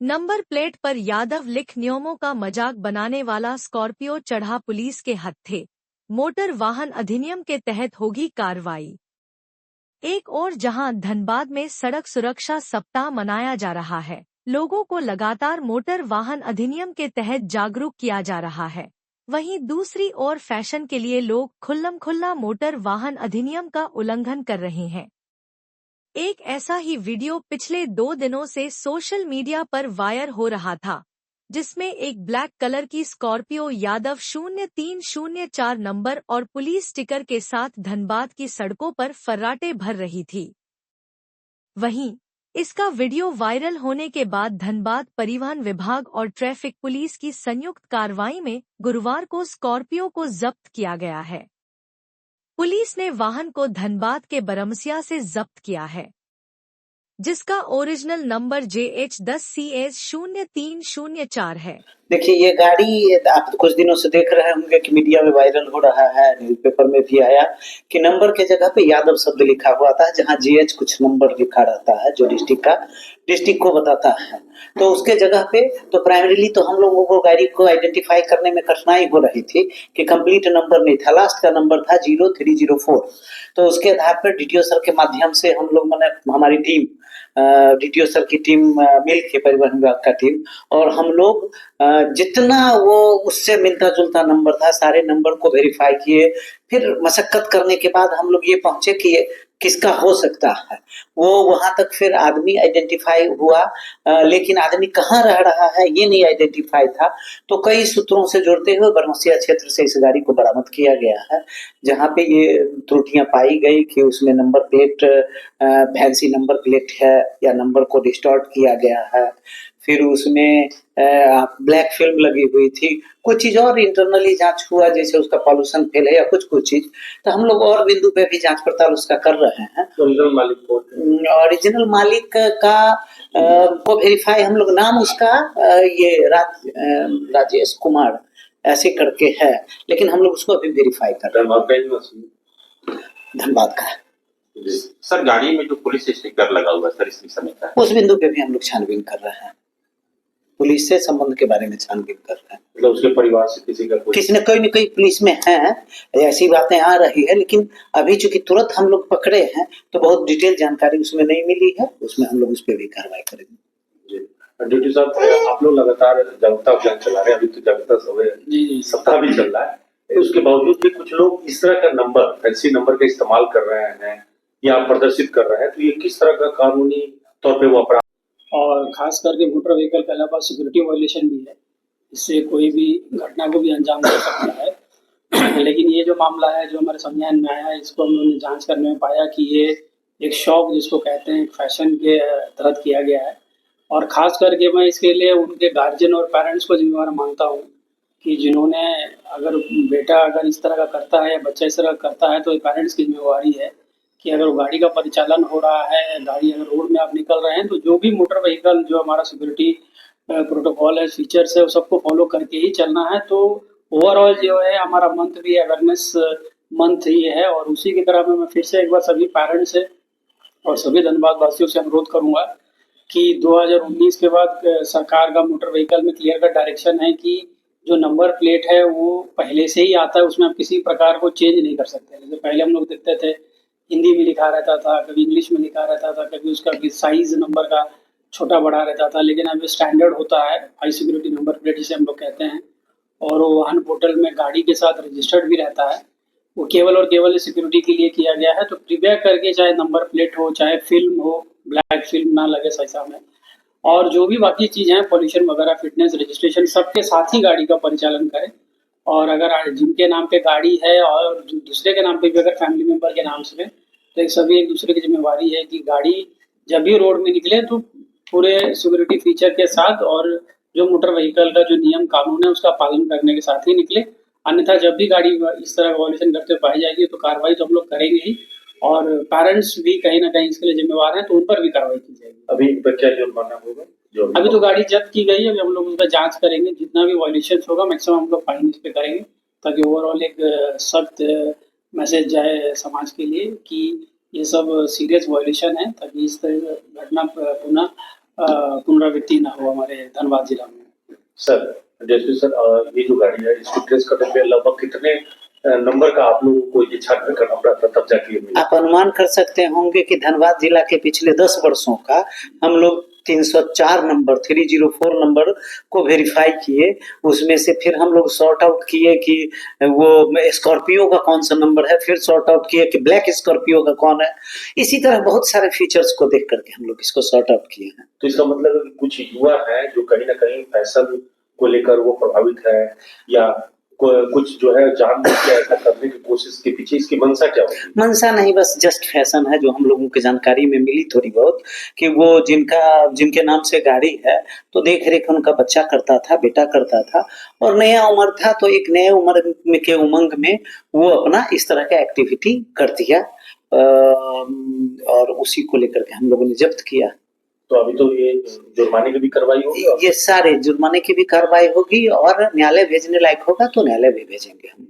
Number plate पर यादव लिख नियमों का मजाक बनाने वाला स्कॉर्पियो चढ़ा पुलिस के हत्थे। मोटर वाहन अधिनियम के तहत होगी कार्रवाई। एक और जहां धनबाद में सड़क सुरक्षा सप्ताह मनाया जा रहा है, लोगों को लगातार मोटर वाहन अधिनियम के तहत जागरूक किया जा रहा है। वहीं दूसरी ओर फैशन के लिए लोग खुल्लम-खुल्ला मोटर वाहन अधिनियम का उल्लंघन कर रहे हैं। एक ऐसा ही वीडियो पिछले 2 दिनों से सोशल मीडिया पर वायरल हो रहा था, जिसमें एक ब्लैक कलर की स्कॉर्पियो यादव 0304 नंबर और पुलिस स्टिकर के साथ धनबाद की सड़कों पर फर्राटे भर रही थी। वहीं इसका वीडियो वायरल होने के बाद धनबाद परिवहन विभाग और ट्रैफिक पुलिस की संयुक्त कार्रवाई में गुरुवार को स्कॉर्पियो को जब्त किया गया है। पुलिस ने वाहन को धनबाद के बरमसिया से जब्त किया है, जिसका ओरिजिनल नंबर JH10CS0304 है। देखिए, ये गाड़ी आप कुछ दिनों से देख रहे होंगे कि मीडिया में वायरल हो रहा है, न्यूज़पेपर में भी आया कि नंबर के जगह पे यादव शब्द लिखा हुआ था, जहां जीएच कुछ नंबर लिखा रहता है जो डिस्ट्रिक्ट को बताता है। तो उसके जगह पे तो प्राइमरीली तो हम लोगों को गाड़ी को आइडेंटिफाई करने में कठिनाई हो रही थी कि कंप्लीट नंबर नहीं था, लास्ट का नंबर था 0304। तो उसके आधार पर डीटीओ सर के माध्यम से हम लोग हमारी टीम डीटीओ सर की टीम मिल के परिवहन विभाग का टीम और हम लोग जितना वो उससे मिलता जुलता नंबर था सारे नंबर को वेरीफाई किए। फिर मशक्कत करने के बाद हम लोग ये पहुंचे कि ये किसका हो सकता है। वो वहां तक फिर आदमी आइडेंटिफाई हुआ, लेकिन आदमी कहाँ रह रहा है ये नहीं आइडेंटिफाई था। तो कई सूत्रों से जोड़ते हुए बरमसिया क्षेत्र से इस गाड़ी को बरामद किया गया है, जहाँ पे ये त्रुटियां पाई गई कि उसमें number plate fancy number plate है या नंबर को डिस्टॉर्ट किया गया है। फिर उसमें ब्लैक फिल्म लगी हुई थी, कुछ चीज और इंटरनली जांच हुआ, जैसे उसका पॉल्यूशन फेल है या कुछ चीज। तो हम लोग और बिंदु पे भी जांच पड़ताल उसका कर रहे हैं। ओरिजिनल मालिक का को वेरीफाई हम लोग, नाम उसका ये राजेश कुमार ऐसे करके है, लेकिन हम लोग उसको अभी वेरीफाई कर रहे हैं। धनबाद का सर, गाड़ी में जो पुलिस स्टिकर लगा हुआ है सर, इस समय का उस बिंदु पे भी हम लोग छानबीन कर रहे हैं, पुलिस से संबंध के बारे में छानबीन कर रहे हैं। मतलब उसके परिवार से किसी ने कोई न कोई पुलिस में है, ऐसी बातें आ रही है, लेकिन अभी चूंकि तुरंत हम लोग पकड़े हैं तो बहुत डिटेल जानकारी उसमें नहीं मिली है, उसमें हम लोग उस पर भी कार्रवाई करेंगे। ड्यूटी साहब, आप लोग लगातार जागरूकता अभियान चला रहे हैं, अभी तो जागरूकता सप्ताह भी चल रहा है, उसके बावजूद भी कुछ लोग इस तरह का नंबर, फैंसी नंबर का इस्तेमाल कर रहे हैं या प्रदर्शित कर रहे हैं, तो ये किस तरह का कानूनी तौर पे वो अपराध, और खास करके मोटर व्हीकल के अलावा सिक्योरिटी वायलेशन भी है, इससे कोई भी घटना को भी अंजाम दे सकता है। लेकिन ये जो मामला है जो हमारे संज्ञान में आया है, इसको हमने जांच करने में पाया कि ये एक शौक जिसको कहते हैं फैशन के तहत किया गया है। और ख़ास करके मैं इसके लिए उनके गार्जियन और पेरेंट्स को जिम्मेवार मानता हूँ कि जिन्होंने, अगर बेटा अगर इस तरह का करता है या बच्चा इस तरह का करता है तो पेरेंट्स की जिम्मेवारी है कि अगर गाड़ी का परिचालन हो रहा है, गाड़ी अगर रोड में आप निकल रहे हैं, तो जो भी मोटर व्हीकल जो हमारा सिक्योरिटी प्रोटोकॉल है, फीचर्स है, वो सबको फॉलो करके ही चलना है। तो ओवरऑल जो है हमारा मंथ भी अवेयरनेस मंथ ही है, और उसी की तरह मैं फिर से एक बार सभी पेरेंट्स से और सभी धनबाद वासियों से अनुरोध करूंगा कि 2019 के बाद सरकार का मोटर व्हीकल में क्लियर कट डायरेक्शन है कि जो नंबर प्लेट है वो पहले से ही आता है, उसमें आप किसी प्रकार को चेंज नहीं कर सकते। जैसे पहले हम लोग देखते थे हिंदी में लिखा रहता था, कभी इंग्लिश में लिखा रहता था, कभी उसका साइज नंबर का छोटा बड़ा रहता था, लेकिन अब स्टैंडर्ड होता है हाई सिक्योरिटी नंबर प्लेट जिसे हम लोग कहते हैं, और वो वाहन पोर्टल में गाड़ी के साथ रजिस्टर्ड भी रहता है। वो केवल और केवल सिक्योरिटी के लिए किया गया है। तो कृपया करके चाहे नंबर प्लेट हो, चाहे फिल्म हो, ब्लैक फिल्म ना लगे शीशा में, और जो भी बाकी चीज़ें हैं, पॉल्यूशन वगैरह, फिटनेस, रजिस्ट्रेशन, सबके साथ ही गाड़ी का परिचालन करें। और अगर जिनके नाम पे गाड़ी है और दूसरे के नाम पे भी अगर फैमिली मेम्बर के नाम से, तो सभी एक दूसरे की जिम्मेवारी है कि गाड़ी जब भी रोड में निकले तो पूरे सिक्योरिटी फीचर के साथ और जो मोटर व्हीकल का जो नियम कानून है उसका पालन करने के साथ ही निकले। अन्यथा जब भी गाड़ी इस तरह वॉल्यूशन करते पाई जाएगी तो कार्रवाई तो हम लोग करेंगे ही, और पेरेंट्स भी कहीं ना कहीं इसके लिए जिम्मेवार हैं, तो उन पर भी कार्रवाई की जाएगी। अभी क्या जुर्माना होगा? अभी तो गाड़ी जब्त की गई है, अभी हम लोग उसका जांच करेंगे, जितना भी वॉल्यूशन होगा मैक्सिमम हम लोग फाइन इस पे करेंगे, ताकि ओवरऑल एक सख्त मैसेज जाए समाज के लिए कि ये सब सीरियस वॉल्यूशन है, ताकि इस तरह घटना पुनः पुनरावृत्ति ना हो हमारे धनबाद जिला में। सर जैसे सर ये जो गाड़ी है इसको ट्रेस करने में लगभग कितने नंबर का आप लोगों को ये छानबीन करना पड़ा था तब जाके ये मिला? आप अनुमान कर सकते होंगे कि धनबाद जिला के पिछले 10 वर्षों का हम लोग 304 नंबर 304 नंबर को वेरीफाई किए। उसमें से फिर हम लोग सॉर्ट आउट किए कि वो स्कॉर्पियो का कौन सा नंबर है, फिर सॉर्ट आउट किए कि ब्लैक स्कॉर्पियो का कौन है। इसी तरह बहुत सारे फीचर्स को देख करके हम लोग इसको सॉर्ट आउट किए हैं। तो इसका मतलब है कि कुछ युवा हैं जो कहीं ना कहीं फैशन को लेकर वो प्रभावित है या कुछ जो है जानबूझ के ऐसा करने की कोशिश के पीछे इसकी मंशा क्या होगी? मंशा नहीं, बस जस्ट फैशन है जो हम लोगों की जानकारी में मिली थोड़ी बहुत कि वो जिनके नाम से गाड़ी है तो देख रेख उनका बच्चा करता था, बेटा करता था और नया उम्र था तो एक नए उम्र में के उमंग में वो अपना इस तरह का एक्टिविटी कर दिया और उसी को लेकर के हम लोगों ने जब्त किया। तो अभी तो ये जुर्माने की भी कार्रवाई होगी? ये सारे जुर्माने की भी कार्रवाई होगी और न्यायालय भेजने लायक होगा तो न्यायालय भी भेजेंगे हम।